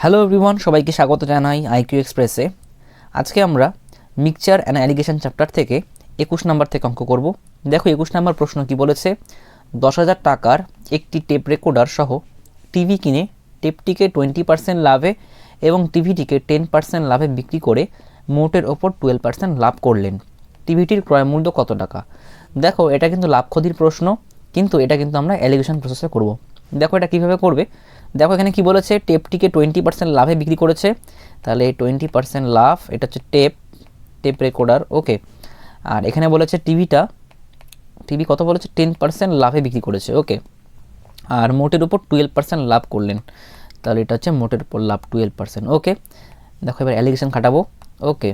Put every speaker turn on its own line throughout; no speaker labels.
Hello everyone, সবাইকে স্বাগত জানাই আইকিউ এক্সপ্রেসে। আজকে আমরা মিক্সচার অ্যান্ড অ্যালিগেশন চ্যাপ্টার থেকে 21 নম্বর থেকে অঙ্ক করব। দেখো 21 নম্বর প্রশ্ন কি বলেছে, 10,000 টাকার একটি টেপ রেকর্ডার সহ টিভি কিনে টেপটিকে 20% লাভে এবং টিভিটিকে 10% লাভে বিক্রি করে মোটের ওপর 12% লাভ করলেন। টিভিটির ক্রয় মূল্য কত টাকা? দেখো এটা কিন্তু লাভ ক্ষতির প্রশ্ন, কিন্তু এটা কিন্তু আমরা অ্যালিগেশন প্রসেসে করব। দেখো এটা কীভাবে করবে, দেখো এখানে কি বলেছে, টেপটিকে 20% লাভে বিক্রি করেছে, তাহলে 20% লাভ, এটা হচ্ছে টেপ রেকর্ডার, ওকে। আর এখানে বলেছে টিভি কত বলেছে, 10% লাভে বিক্রি করেছে, ওকে। আর মোটের উপর 12% লাভ করলেন, তাহলে এটা হচ্ছে মোটের উপর লাভ 12%, ওকে। দেখো এবার অ্যালিগেশন খাটাবো, ওকে।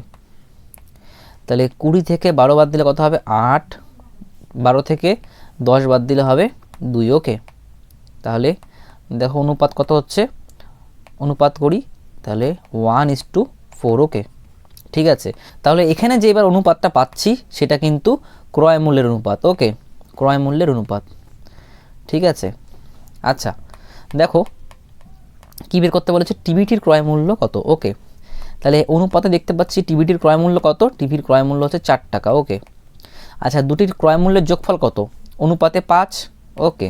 তাহলে 20 থেকে 12 বাদ দিলে কত হবে, 8, 12 থেকে 10 বাদ দিলে হবে 2, ওকে। তাহলে দেখো অনুপাত কত হচ্ছে, অনুপাত করি, তাহলে 1:4, ওকে, ঠিক আছে। তাহলে এখানে যে এবার অনুপাতটা পাচ্ছি সেটা কিন্তু ক্রয় মূল্যের অনুপাত, ওকে, ক্রয় মূল্যের অনুপাত, ঠিক আছে। আচ্ছা দেখো কী বের করতে বলেছে, টিভিটির ক্রয় মূল্য কত, ওকে। তাহলে অনুপাতে দেখতে পাচ্ছি টিভিটির ক্রয় মূল্য কত, টিভির ক্রয় মূল্য হচ্ছে 4 টাকা, ওকে। আচ্ছা দুটির ক্রয় মূল্যের যোগফল কত, অনুপাতে 5, ওকে।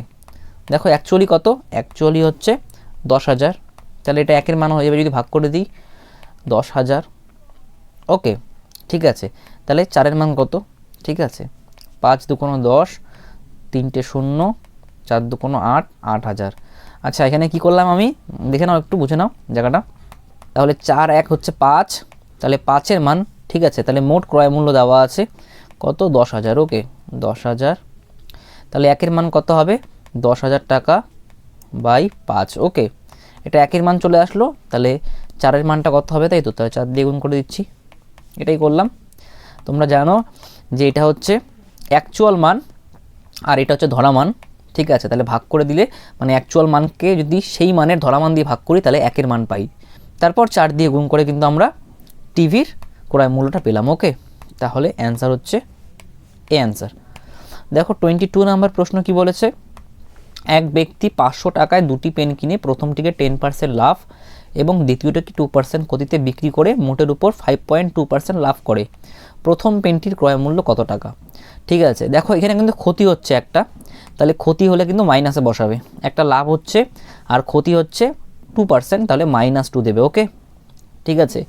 দেখো অ্যাকচুয়ালি কত, অ্যাকচুয়ালি হচ্ছে 10,000, তাহলে এটা একের মান হয়ে যাবে যদি ভাগ করে দিই 10,000, ওকে, ঠিক আছে। তাহলে 4-এর মান কত, ঠিক আছে, 5 দুগুণ 10, 3টে 0, 4 দুগুণ 8, 8,000। আচ্ছা এখানে কি করলাম আমি, দেখে নাও একটু, বুঝে নাও জায়গাটা। তাহলে 4 1 হচ্ছে 5, তাহলে 5-এর মান, ঠিক আছে। তাহলে মোট ক্রয় মূল্য দেওয়া আছে কত, 10,000, ওকে, 10,000। তাহলে একের মান কত হবে, 10,000 টাকা বাই 5, ওকে। এটা একের মান চলে আসলো, তাহলে 4-এর মানটা কত হবে, তাই তো, তাহলে 4 দিয়ে গুণ করে দিচ্ছি, এটাই করলাম। তোমরা জানো যে এটা হচ্ছে অ্যাকচুয়াল মান আর এটা হচ্ছে ধরা মান, ঠিক আছে। তাহলে ভাগ করে দিলে মানে অ্যাকচুয়াল মানকে যদি সেই মানের ধরা মান দিয়ে ভাগ করি তাহলে একের মান পাই, তারপর 4 দিয়ে গুণ করে কিন্তু আমরা টিভির ক্রয় মূল্যটা পেলাম, ওকে। তাহলে অ্যান্সার হচ্ছে এ অ্যান্সার। দেখো 22 নাম্বার প্রশ্ন কি বলেছে, এক ব্যক্তি 500 টাকায় দুটি পেন কিনে প্রথমটিকে 10% লাভ এবং দ্বিতীয়টিকে 2% ক্ষতিতে বিক্রি করে মোটের উপর 5.2% লাভ করে। প্রথম পেনটির ক্রয় মূল্য কত টাকা? ঠিক আছে, দেখো এখানে কিন্তু ক্ষতি হচ্ছে একটা, তাহলে ক্ষতি হলে কিন্তু মাইনাসে বসাবে, একটা লাভ হচ্ছে আর ক্ষতি হচ্ছে 2%, তাহলে -2 দেবে, ওকে, ঠিক আছে।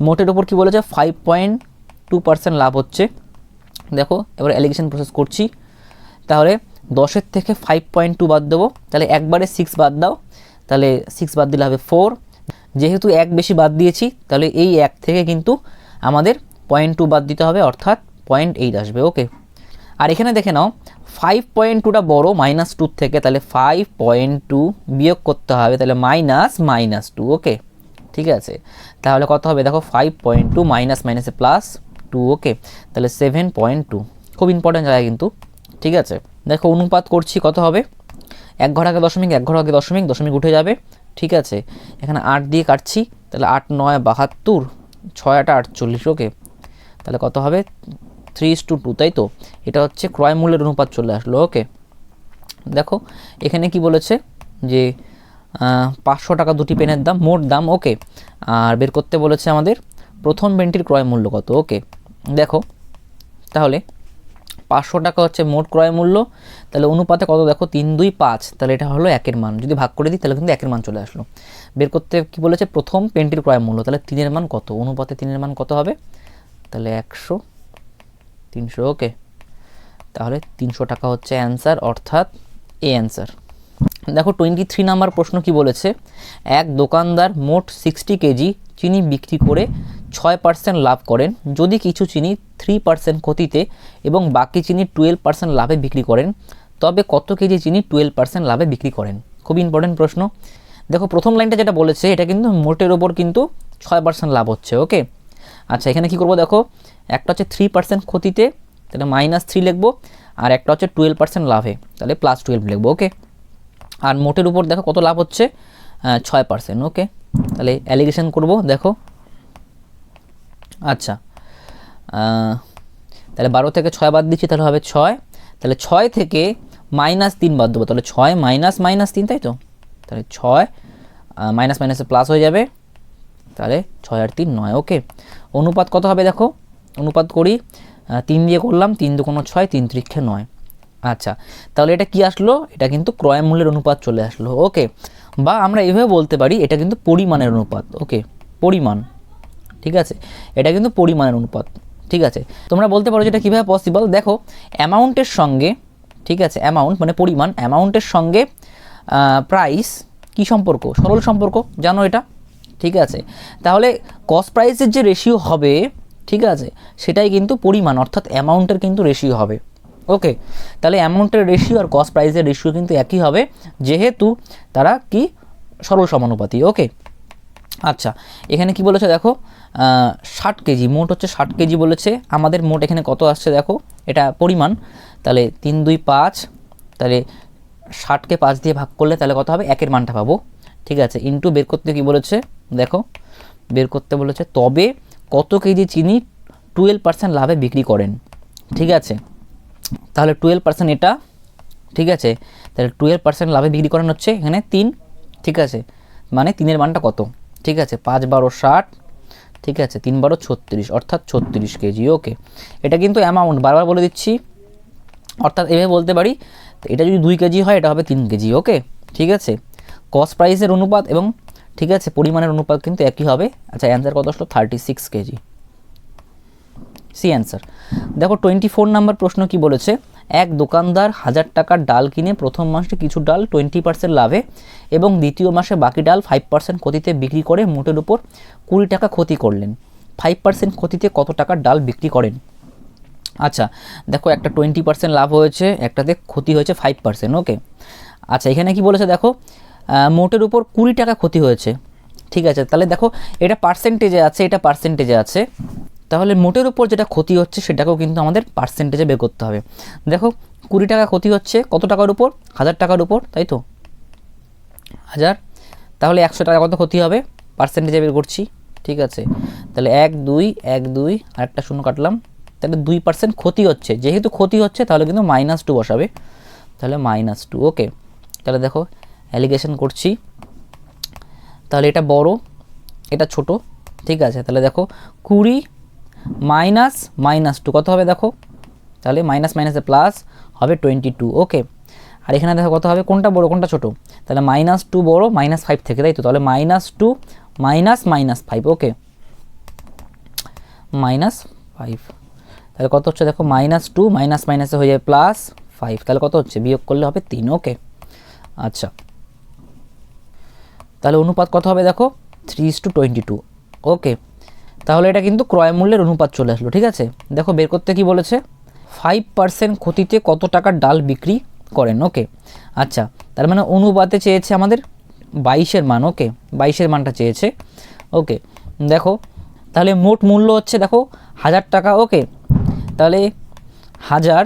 মোটের উপর কি বলেছে, 5.2% লাভ হচ্ছে। দেখো এবার অ্যালিগেশন প্রসেস করছি, তাহলে 10-এর থেকে 5.2 বাদ দেবো, তাহলে একবারে 6 বাদ দাও, তাহলে 6 বাদ দিলে হবে 4, যেহেতু 1 বেশি বাদ দিয়েছি তাহলে এই 1 থেকে কিন্তু আমাদের 0.2 বাদ দিতে হবে, অর্থাৎ 0.8 আসবে, ওকে। আর এখানে দেখে নাও 5.2টা বড় -2 থেকে, তাহলে 5.2 বিয়োগ করতে হবে, তাহলে -2, ওকে, ঠিক আছে। তাহলে কত হবে, দেখো 5.2 মাইনাসে +2, ওকে, তাহলে 7.2, খুব ইম্পর্টেন্ট জায়গা কিন্তু, ঠিক আছে। দেখো অনুপাত করছি, কত হবে, 1 ঘর আগে দশমিক, 1 ঘর আগে দশমিক, দশমিক উঠে যাবে, ঠিক আছে। এখানে 8 দিয়ে কাটছি, তাহলে 8 9 72, 6 8 48, ওকে। তাহলে কত হবে, 3:2, তাই তো। এটা হচ্ছে ক্রয় মূল্যের অনুপাত চলে আসলো, ওকে। দেখো এখানে কি বলেছে যে 500 টাকা দুটি পেনের দাম, মোট দাম, ওকে। আর বের করতে বলেছে আমাদের প্রথম পেনটির ক্রয় মূল্য কত, ওকে। দেখো তাহলে 500 টাকা হচ্ছে মোট ক্রয় মূল্য, তাহলে অনুপাতে কত, দেখো 3 2 5, তাহলে এটা হলো একের মান, যদি ভাগ করে দিই তাহলে কিন্তু একের মান চলে আসলো। বের করতে কি বলেছে, প্রথম পেনটির ক্রয় মূল্য, তাহলে 3-এর মান কত, অনুপাতে 3-এর মান কত হবে, তাহলে 100 300, ওকে। তাহলে 300 টাকা হচ্ছে অ্যান্সার, অর্থাৎ এ অ্যান্সার। দেখো 23 নাম্বার প্রশ্ন কি বলেছে, এক দোকানদার মোট 60 কেজি চিনি বিক্রি করে 6% লাভ করেন, যদি কিছু চিনি 3% ক্ষতিতে এবং বাকি চিনি 12% লাভে বিক্রি করেন, তবে কত কেজি চিনি 12% লাভে বিক্রি করেন? খুব ইম্পর্টেন্ট প্রশ্ন। দেখো প্রথম লাইনটা যেটা বলেছে এটা কিন্তু মোটের ওপর কিন্তু 6% লাভ হচ্ছে, ওকে। আচ্ছা এখানে কি করব, দেখো একটা হচ্ছে 3% ক্ষতিতে, তাহলে -3 লিখবো, আর একটা হচ্ছে 12% লাভে, তাহলে +12 লিখবো, ওকে। আর মোটের উপর দেখো কত লাভ হচ্ছে, 6%, ওকে। তাহলে অ্যালিগেশন করব, দেখো আচ্ছা তাহলে 12 থেকে 6 বাদ দিচ্ছি, তাহলে হবে 6, তাহলে 6 থেকে -3 বাদ দেবো, তাহলে 6 - -3, তাই তো। তাহলে 6 মাইনাস মাইনাসে প্লাস হয়ে যাবে, তাহলে 6 আর 3 9। ওকে, অনুপাত কত হবে দেখো, অনুপাত করি 3 দিয়ে করলাম, 3 2 6, 3 3 9। আচ্ছা, তাহলে এটা কি আসলো, এটা কিন্তু ক্রয় মূল্যের অনুপাত চলে আসলো। ওকে, বা আমরা এভাবে বলতে পারি এটা কিন্তু পরিমাণের অনুপাত। ওকে, পরিমাণ, ঠিক আছে, এটা কিন্তু পরিমাণের অনুপাত। ঠিক আছে, তোমরা বলতে পারো যেটা কীভাবে পসিবল। দেখো অ্যামাউন্টের সঙ্গে, ঠিক আছে, অ্যামাউন্ট মানে পরিমাণ, অ্যামাউন্টের সঙ্গে প্রাইস কি সম্পর্ক, সরল সম্পর্ক, জানো এটা। ঠিক আছে, তাহলে কস্ট প্রাইসের যে রেশিও হবে, ঠিক আছে, সেটাই কিন্তু পরিমাণ অর্থাৎ অ্যামাউন্টের কিন্তু রেশিও হবে। ওকে, তাহলে অ্যামাউন্টের রেশিও আর কস্ট প্রাইসের রেশিও কিন্তু একই হবে, যেহেতু তারা কি সরল সমানুপাতি। ওকে, আচ্ছা, এখানে কি বলেছে দেখো 60 কেজি, মোট হচ্ছে 60 কেজি বলেছে। আমাদের মোট এখানে কত আসছে দেখো, এটা পরিমাণ, তাহলে 3 2 5, তাহলে 60কে 5 দিয়ে ভাগ করলে তাহলে কত হবে, একের মানটা পাবো। ঠিক আছে, ইন্টু বের করতে কি বলেছে দেখো, বের করতে বলেছে তবে কত কেজি চিনি 12% লাভে বিক্রি করেন। ঠিক আছে, তাহলে 12% এটা, ঠিক আছে, তাহলে 12% লাভে বিক্রি করেন হচ্ছে এখানে 3। ঠিক আছে, মানে 3-এর মানটা কত, ঠিক আছে, 5 12 60, ঠিক আছে, 3 12 36, অর্থাৎ 36 কেজি। ওকে, এটা কিন্তু অ্যামাউন্ট, বারবার বলে দিচ্ছি, অর্থাৎ এভাবে বলতে পারি এটা যদি 2 কেজি হয় এটা হবে 3 কেজি। ওকে, ঠিক আছে, কস্ট প্রাইসের অনুপাত এবং ঠিক আছে পরিমাণের অনুপাত কিন্তু একই হবে। আচ্ছা, অ্যান্সার কত আসলো, 36 কেজি। C answer. দেখো 24 নাম্বার প্রশ্ন কি বলেছে, এক দোকানদার 1000 টাকার ডাল কিনে প্রথম মাসে কিছু ডাল 20% লাভে এবং দ্বিতীয় মাসে বাকি ডাল 5% ক্ষতিতে বিক্রি করে মোটের উপর 20 টাকা ক্ষতি করলেন। 5% ক্ষতিতে কত টাকার ডাল বিক্রি করেন? আচ্ছা, দেখো একটা 20% লাভ হয়েছে, একটাতে ক্ষতি হয়েছে 5%। ওকে, আচ্ছা, এখানে কি বলেছে দেখো, মোটের উপর 20 টাকা ক্ষতি হয়েছে। ঠিক আছে, তাহলে দেখো এটা পার্সেন্টেজে আছে, এটা পার্সেন্টেজে আছে, তাহলে মোটের উপর যেটা ক্ষতি হচ্ছে সেটাকেও কিন্তু আমাদের পার্সেন্টেজে বের করতে হবে। দেখো 20 টাকা ক্ষতি হচ্ছে কত টাকার উপর, 1000 টাকার উপর, তাই তো 1000, তাহলে 100 টাকা কত ক্ষতি হবে, পার্সেন্টেজে বের করছি। ঠিক আছে, তাহলে 1 2 1 2 আর একটা শূন্য কাটলাম, তাহলে 2% ক্ষতি হচ্ছে, যেহেতু ক্ষতি হচ্ছে তাহলে কিন্তু -2 বসাবে, তাহলে -2। ওকে, তাহলে দেখো অ্যালিগেশন করছি, তাহলে এটা বড় এটা ছোট। ঠিক আছে, তাহলে দেখো 20 -2 কত হবে দেখো, তাহলে মাইনাস মাইনাসে প্লাস হবে 22। ওকে, আর এখানে দেখো কত হবে, কোনটা বড় কোনটা ছোট, তাহলে -2 বড় -5 থেকে, তাই তো, তাহলে -2 -5। ওকে, -5, তাহলে কত হচ্ছে দেখো, -2 মাইনাস মাইনাসে হয়ে যাবে +5, তাহলে কত হচ্ছে, বিয়োগ করলে হবে 3। ওকে, আচ্ছা, তাহলে অনুপাত কত হবে দেখো, 3:22। ওকে, তাহলে এটা কিন্তু ক্রয় মূল্যের অনুপাত চলে আসলো। ঠিক আছে, দেখো বের করতে কি বলেছে, 5% ক্ষতিতে কত টাকার ডাল বিক্রি করেন। ওকে, আচ্ছা, তার মানে অনুপাতে চেয়েছে আমাদের 22-এর মান। ওকে, 22-এর মানটা চেয়েছে। ওকে, দেখো তাহলে মোট মূল্য হচ্ছে দেখো 1000 টাকা। ওকে, তাহলে হাজার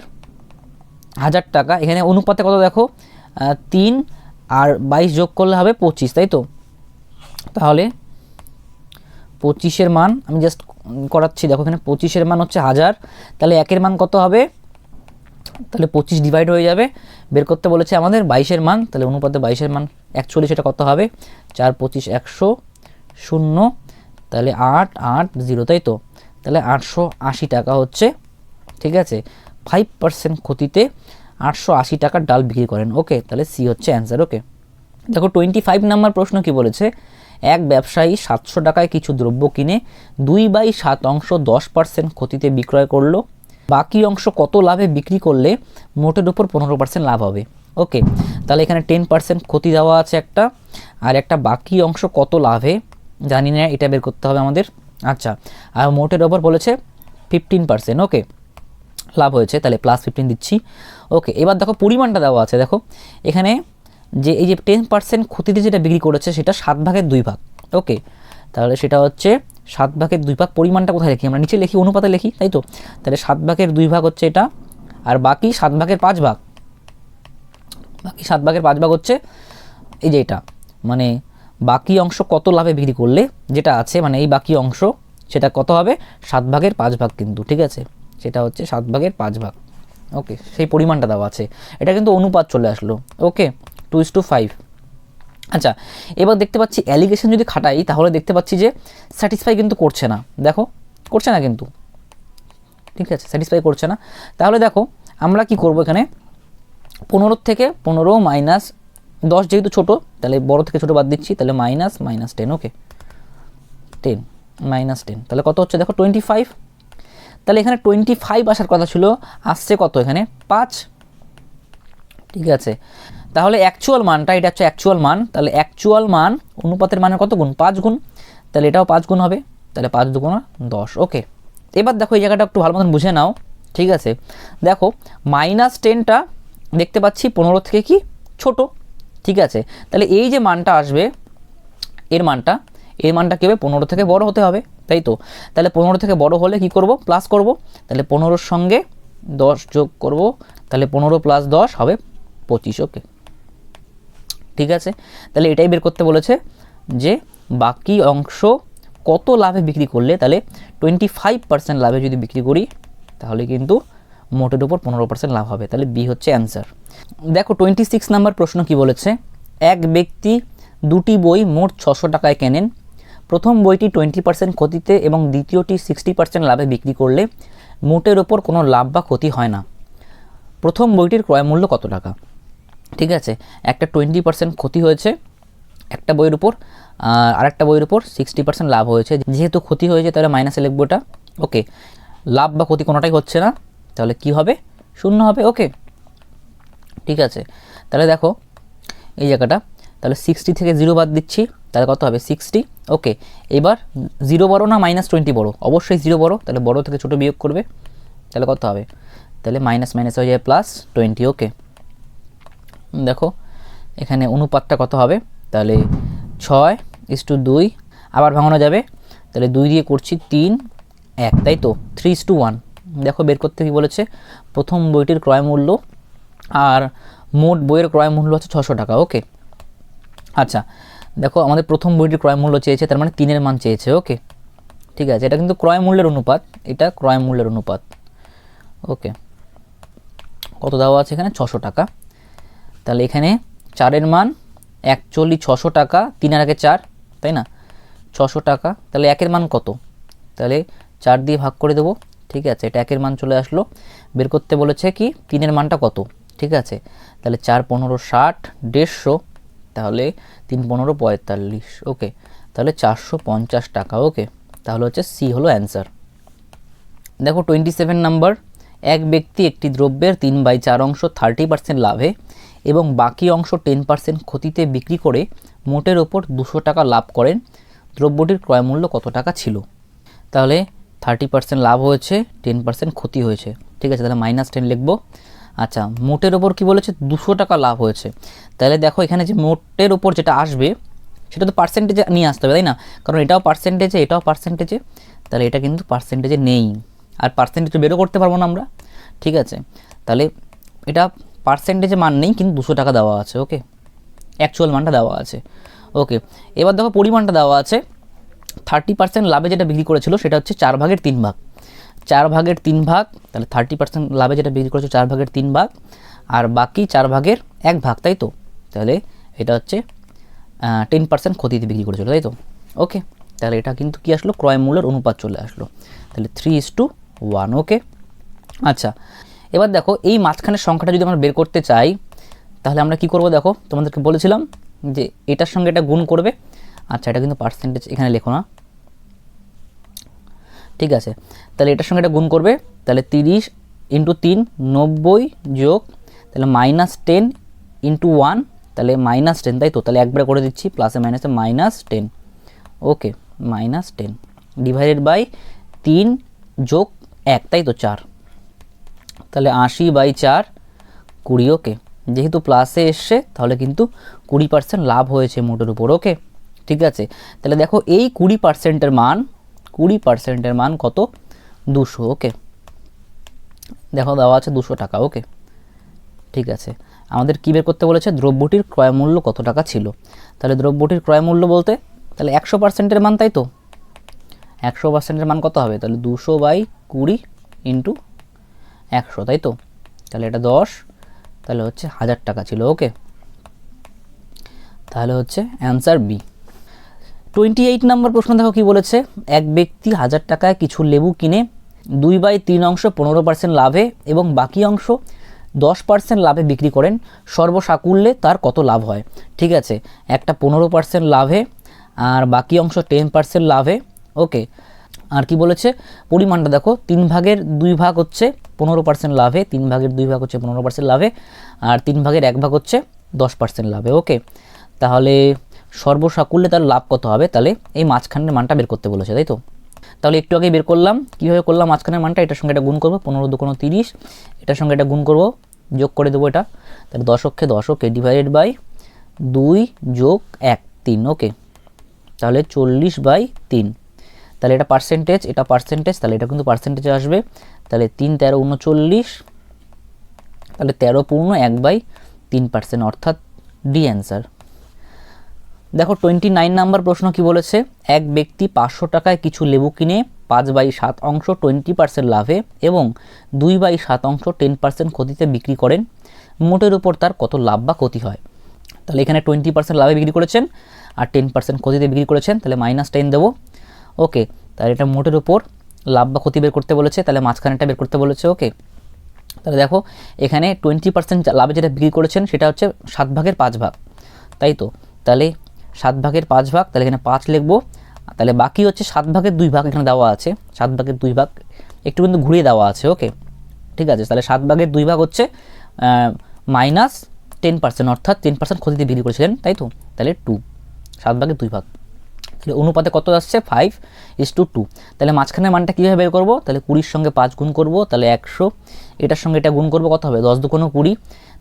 টাকা, এখানে অনুপাতে কত দেখো 3 আর 22 যোগ করলে হবে 25, তাই তো, তাহলে 25-এর মান আমি জাস্ট করাচ্ছি, দেখো এখানে 25-এর মান হচ্ছে 1000, তাহলে 1-এর মান কত হবে, তাহলে 25 ডিভাইড হয়ে যাবে, বের করতে বলেছে আমাদের 22-এর মান, তাহলে অনুপাতে 22-এর মান অ্যাকচুয়ালি সেটা কত হবে, 4 25 100 0, তাহলে 8 8 0, তাই তো, তাহলে 880 টাকা হচ্ছে। ঠিক আছে, 5% ক্ষতিতে 880 টাকার ডাল বিক্রি করেন। ওকে, তাহলে সি হচ্ছে অ্যান্সার। ওকে, দেখো 25 নাম্বার প্রশ্ন কি বলেছে, এক ব্যবসায়ী 700 টাকায় কিছু দ্রব্য কিনে 2/7 অংশ 10% ক্ষতিতে বিক্রয় করলো, বাকি অংশ কত লাভে বিক্রি করলে মোটের উপর 15% লাভ হবে। ওকে, তাহলে এখানে 10% ক্ষতি দেওয়া আছে একটা, আর একটা বাকি অংশ কত লাভে জানি না, এটা বের করতে হবে আমাদের। আচ্ছা, আর মোটের ওপর বলেছে 15%। ওকে, লাভ হয়েছে, তাহলে +15 দিচ্ছি। ওকে, এবার দেখো পরিমাণটা দেওয়া আছে, দেখো এখানে যে এই যে 10% ক্ষতিতে যেটা বিক্রি করেছে সেটা 7/2 ওকে, তাহলে সেটা হচ্ছে 7/2 পরিমাণটা কোথায় লিখি, আমরা নিচে লিখি, অনুপাতে লিখি, তাই তো, তাহলে 7/2 হচ্ছে এটা, আর বাকি 7/5, বাকি 7/5 হচ্ছে এই যে এটা, মানে বাকি অংশ কত লাভে বিক্রি করলে যেটা আছে, মানে এই বাকি অংশ সেটা কত হবে, 7/5 কিন্তু। ঠিক আছে, সেটা হচ্ছে 7/5। ওকে, সেই পরিমাণটা দেওয়া আছে, এটা কিন্তু অনুপাত চলে আসলো। ওকে, 2:5। আচ্ছা, এবার দেখতে পাচ্ছি অ্যালিগেশন যদি খাটাই তাহলে দেখতে পাচ্ছি যে স্যাটিসফাই কিন্তু করছে না, দেখো করছে না কিন্তু, ঠিক আছে, স্যাটিসফাই করছে না। তাহলে দেখো আমরা কি করব, এখানে 15 থেকে 15 মাইনাস 10 যেহেতু ছোটো, তাহলে বড় থেকে ছোটো বাদ দিচ্ছি, তাহলে -10, ওকে 10 -10, তাহলে কত হচ্ছে দেখো 25। তাহলে এখানে 25 আসার কথা ছিল, আসছে কত এখানে 5, ঠিক আছে। তাহলে অ্যাকচুয়াল মানটা, এটা হচ্ছে অ্যাকচুয়াল মান, তাহলে অ্যাকচুয়াল মান অনুপাতের মানের কত গুণ, 5 গুণ, তাহলে এটাও 5 গুণ হবে, তাহলে 5 দুগুণ 10, ওকে। এবার দেখো এই জায়গাটা একটু ভালো মতন বুঝে নাও, ঠিক আছে। দেখো -10টা দেখতে পাচ্ছি 15 থেকে কি ছোট, ঠিক আছে। তাহলে এই যে মানটা আসবে, এর মানটা কী হবে, 15 থেকে বড় হতে হবে, তাই তো। তাহলে 15 থেকে বড় হলে কি করব, প্লাস করব, তাহলে 15-র সঙ্গে 10 যোগ করব, তাহলে 15 + 10 হবে 25, ওকে, ঠিক আছে। তাহলে এটাই বের করতে বলেছে যে বাকি অংশ কত লাভে বিক্রি করলে, তাহলে 25% লাভে যদি বিক্রি করি তাহলে কিন্তু মোটের উপর 15% লাভ হবে, তাহলে বি হচ্ছে অ্যান্সার। দেখো 26 নাম্বার প্রশ্ন কি বলেছে, এক ব্যক্তি দুটি বই মোট 600 টাকায় কেনেন। প্রথম বইটি 20% ক্ষতিতে এবং দ্বিতীয়টি 60% লাভে বিক্রি করলে মোটের ওপর কোনো লাভ বা ক্ষতি হয় না। প্রথম বইটির ক্রয় মূল্য কত টাকা, ঠিক আছে। একটা 20% ক্ষতি হয়েছে একটা বইয়ের উপর, আর একটা বইয়ের উপর 60% লাভ হয়েছে, যেহেতু ক্ষতি হয়েছে তাহলে মাইনাসে লিখবো এটা, ওকে। লাভ বা ক্ষতি কোনোটাই হচ্ছে না, তাহলে কি হবে, 0 হবে, ওকে, ঠিক আছে। তাহলে দেখো এই জায়গাটা, তাহলে 60 থেকে 0 বাদ দিচ্ছি, তাহলে কত হবে 60, ওকে। এবার 0 বড় না -20 বড়, অবশ্যই 0 বড়, তাহলে বড় থেকে ছোট বিয়োগ করবে, তাহলে কত হবে, তাহলে মাইনাস মাইনাস হয়ে যায় +20, ওকে। দেখো এখানে অনুপাতটা কত হবে, তাহলে 6:2, আবার ভাঙানো যাবে, তাহলে 2 দিয়ে করছি 3, 1, তাই তো 3:1। দেখো বের করতে কি বলেছে, প্রথম বইটির ক্রয় মূল্য আর মোট বইয়ের ক্রয় মূল্য হচ্ছে 600 টাকা, ওকে। আচ্ছা দেখো আমাদের প্রথম বইটির ক্রয় মূল্য চেয়েছে, তার মানে 3-এর মান চেয়েছে, ওকে, ঠিক আছে। এটা কিন্তু ক্রয় মূল্যের অনুপাত, এটা ক্রয় মূল্যের অনুপাত, ওকে। কত দেওয়া আছে এখানে 600 টাকা, তাহলে এখানে 4-এর মান অ্যাকচুয়ালি 600 টাকা, 3-এর আগে 4, তাই না, 600 টাকা, তাহলে 1-এর মান কত, তাহলে 4 দিয়ে ভাগ করে দেবো, ঠিক আছে। এটা 1-এর মান চলে আসলো, বের করতে বলেছে কি 3-এর মানটা কত, ঠিক আছে। তাহলে 4-15 60, 150, তাহলে 3-15 45, ওকে, তাহলে 450 টাকা, ওকে। তাহলে হচ্ছে সি হলো অ্যান্সার। দেখো 27 নাম্বার, এক ব্যক্তি একটি দ্রব্যের 3/4 অংশ 30% লাভে এবং বাকি অংশ 10% ক্ষতিতে বিক্রি করে মোটের ওপর 200 টাকা লাভ করেন। দ্রব্যটির ক্রয় মূল্য কত টাকা ছিল, তাহলে 30% লাভ হয়েছে, 10% ক্ষতি হয়েছে, ঠিক আছে, তাহলে -10 লিখবো। আচ্ছা মোটের ওপর কি বলেছে, 200 টাকা লাভ হয়েছে, তাহলে দেখো এখানে যে মোটের ওপর যেটা আসবে সেটা তো পার্সেন্টেজে নিয়ে আসতে হবে, তাই না, কারণ এটাও পার্সেন্টেজে এটাও পার্সেন্টেজে, তাহলে এটা কিন্তু পার্সেন্টেজে নেই, আর পার্সেন্টেজ বেরও করতে পারবো না আমরা, ঠিক আছে। তাহলে এটা পার্সেন্টেজে মান নেই, কিন্তু 200 টাকা দেওয়া আছে, ওকে, অ্যাকচুয়াল মানটা দেওয়া আছে, ওকে। এবার দেখো পরিমাণটা দেওয়া আছে, 30% লাভে যেটা বিক্রি করেছিল সেটা হচ্ছে 4/3 ভাগ, 4/3 ভাগ, তাহলে 30% লাভে যেটা বিক্রি করেছিল 4/3 ভাগ, আর বাকি 4/1 ভাগ, তাই তো। তাহলে এটা হচ্ছে 10% ক্ষতিতে বিক্রি করেছিল, তাই তো, ওকে। তাহলে এটা কিন্তু কি আসলো, ক্রয় মূল্যের অনুপাত চলে আসলো, তাহলে 3:1, ওকে। আচ্ছা এবার দেখো এই মাঝখানের সংখ্যাটা যদি আমরা বের করতে চাই তাহলে আমরা কি করব, দেখো তোমাদেরকে বলেছিলাম যে এটার সঙ্গে এটা গুণ করবে, আচ্ছা এটা কিন্তু পার্সেন্টেজ এখানে লেখো না, ঠিক আছে। তাহলে এটার সঙ্গে এটা গুণ করবে, তাহলে 30 × 3 90 যোগ, তাহলে -10 × 1, তাহলে -10, তাই তো, তাহলে একবারে করে দিচ্ছি, প্লাসে মাইনাসে -10, ওকে, -10 ডিভাইডেড বাই 3 যোগ 1, তাই তো 4, তাহলে 80/4 20, ওকে। যেহেতু প্লাসে এসছে তাহলে কিন্তু 20% লাভ হয়েছে মোটের উপর, ওকে, ঠিক আছে। তাহলে দেখো এই 20%-এর মান, 20%-এর মান কত, 200, ওকে। দেখো দেওয়া আছে 200 টাকা, ওকে, ঠিক আছে। আমাদের কী বের করতে বলেছে, দ্রব্যটির ক্রয় মূল্য কত টাকা ছিল, তাহলে দ্রব্যটির ক্রয় মূল্য বলতে তাহলে 100%-এর মান, তাই তো, 100%-এর মান কত হবে, তাহলে 200/20 × 100, তাই তো, তাহলে এটা 10, তাহলে হচ্ছে 1000 টাকা ছিল, ওকে। তাহলে হচ্ছে অ্যান্সার বি। 28 নম্বর প্রশ্ন দেখো কি বলেছে, এক ব্যক্তি 1000 টাকায় কিছু লেবু কিনে 2/3 অংশ 15% লাভে এবং বাকি অংশ 10% লাভে বিক্রি করেন, সর্বসাকুল্যে তার কত লাভ হয়? ঠিক আছে, একটা 15% লাভে আর বাকি অংশ 10% লাভে। ওকে, আর কি বলেছে পরিমাণটা দেখো, 3 ভাগের 2 ভাগ হচ্ছে 15% লাভে, 3 ভাগের 2 ভাগ হচ্ছে 15% লাভে, আর 3 ভাগের 1 ভাগ হচ্ছে 10% লাভে। ওকে, তাহলে সর্বসাকুল্যে তার লাভ কত হবে? তাহলে এই মাঝখানের মানটা বের করতে বলেছে, তাই তো? তাহলে একটু আগে বের করলাম, কীভাবে করলাম? মাঝখানের মানটা এটার সঙ্গে এটা গুণ করবো, 15 × 2 = 30, এটার সঙ্গে এটা গুণ করব, যোগ করে দেবো এটা, তাহলে 10 × 10 ডিভাইডেড বাই 2 + 1 3। ওকে, তাহলে 40/3। তাহলে এটা পার্সেন্টেজ, এটা পার্সেন্টেজ, তাহলে এটা কিন্তু পার্সেন্টেজে আসবে। তাহলে 3 × 13 = 39, তাহলে 13.1/3%, অর্থাৎ ডি অ্যান্সার। দেখো 29 নাম্বার প্রশ্ন কি বলেছে, এক ব্যক্তি 500 টাকায় কিছু লেবু কিনে 5/7 অংশ 20% লাভে এবং 2/7 অংশ 10% ক্ষতিতে বিক্রি করেন, মোটের উপর তার কত লাভ বা ক্ষতি হয়? তাহলে এখানে 20% লাভে বিক্রি করেছেন আর 10% ক্ষতিতে বিক্রি করেছেন, তাহলে -10 দেবো। ওকে, তাহলে এটা মোটের উপর লাভ বা ক্ষতি বের করতে বলেছে, তাহলে মাঝখানেটা বের করতে বলেছে। ওকে, তাহলে দেখো এখানে 20% লাভে যেটা বিক্রি করেছেন সেটা হচ্ছে 7 ভাগের 5 ভাগ, তাই তো? তাহলে 7 ভাগের 5 ভাগ, তাহলে এখানে 5 লিখবো, তাহলে বাকি হচ্ছে 7 ভাগের 2 ভাগ, এখানে দেওয়া আছে 7 ভাগের 2 ভাগ, একটু কিন্তু ঘুরিয়ে দেওয়া আছে। ওকে, ঠিক আছে, তাহলে 7 ভাগের 2 ভাগ হচ্ছে -10%, অর্থাৎ 10% ক্ষতিতে বিক্রি করেছিলেন, তাই তো? তাহলে 2, 7 ভাগের 2 ভাগ, তাহলে অনুপাতে কত আসছে? 5:2। তাহলে মাঝখানের মানটা কীভাবে বের করবো? তাহলে 20-র সঙ্গে 5 গুণ করবো, তাহলে 100, এটার সঙ্গে এটা গুণ করবো, কত হবে? 10 × 2 = 20,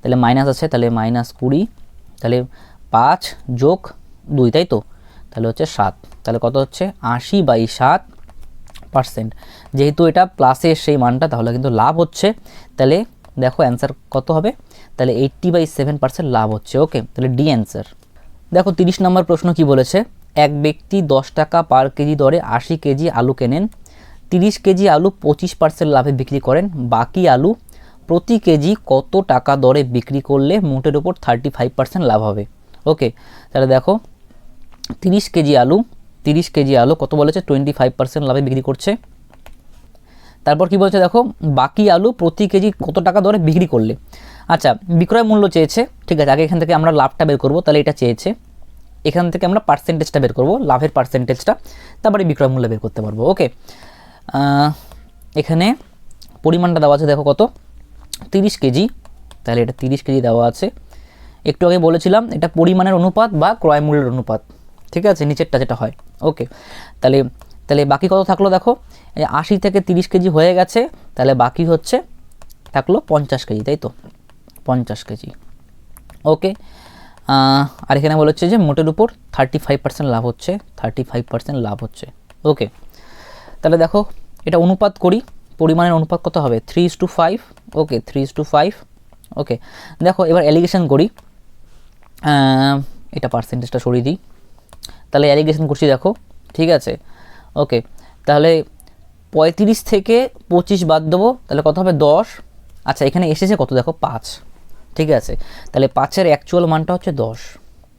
তাহলে মাইনাস আছে, তাহলে -20, তাহলে 5 + 2, তাই তো? তাহলে হচ্ছে 7, তাহলে কত হচ্ছে? 80/7%। যেহেতু এটা প্লাসের সেই মানটা, তাহলে কিন্তু লাভ হচ্ছে, তাহলে দেখো অ্যান্সার কত হবে? তাহলে 80/7% লাভ হচ্ছে। ওকে, তাহলে ডি অ্যান্সার। দেখো 30 নম্বর প্রশ্ন কি বলেছে, এক ব্যক্তি 10 টাকা পার কেজি দরে 80 কেজি আলু কেনেন, 30 কেজি আলু 25% লাভে বিক্রি করেন, বাকি আলু প্রতি কেজি কত টাকা দরে বিক্রি করলে মোটের উপর 35% লাভ হবে? ওকে, তাহলে দেখো 30 কেজি আলু কত বলেছে? 25% লাভে বিক্রি করছে। তারপর কি বলছে দেখো, বাকি আলু প্রতি কেজি কত টাকা দরে বিক্রি করলে। আচ্ছা, বিক্রয় মূল্য চেয়েছে, ঠিক আছে, আগে এখান থেকে আমরা লাভটা বের করব, তাহলে এটা চেয়েছে, এখান থেকে আমরা পার্সেন্টেজটা বের করব, লাভের পার্সেন্টেজটা, তারপরে বিক্রয় মূল্য বের করতে পারবো। ওকে, এখানে পরিমাণটা দেওয়া আছে দেখো কত? 30 কেজি, তাহলে এটা 30 কেজি দেওয়া আছে। একটু আগে বলেছিলাম এটা পরিমাণের অনুপাত বা ক্রয় মূল্যের অনুপাত, ঠিক আছে, নিচেরটা যেটা হয়। ওকে, তাহলে তাহলে বাকি কত থাকলো দেখো, 80 থেকে 30 কেজি হয়ে গেছে, তাহলে বাকি হচ্ছে থাকলো 50 কেজি, তাই তো? 50 কেজি। ওকে, আর এখানে বলেছে যে মোটের উপর 35% লাভ হচ্ছে, 35% লাভ হচ্ছে। ওকে, তাহলে দেখো এটা অনুপাত করি, পরিমাণের অনুপাত কত হবে? 3:5। ওকে, 3:5। ওকে, দেখো এবার অ্যালিগেশন করি, এটা পার্সেন্টেজটা সরিয়ে দিই, তাহলে অ্যালিগেশন করছি দেখো, ঠিক আছে। ওকে, তাহলে 35 থেকে 25 বাদ দেবো, তাহলে কত হবে? 10। আচ্ছা, এখানে এসেছে কত দেখো? 5, ঠিক আছে, তাহলে 5-এর অ্যাকচুয়াল মানটা হচ্ছে 10।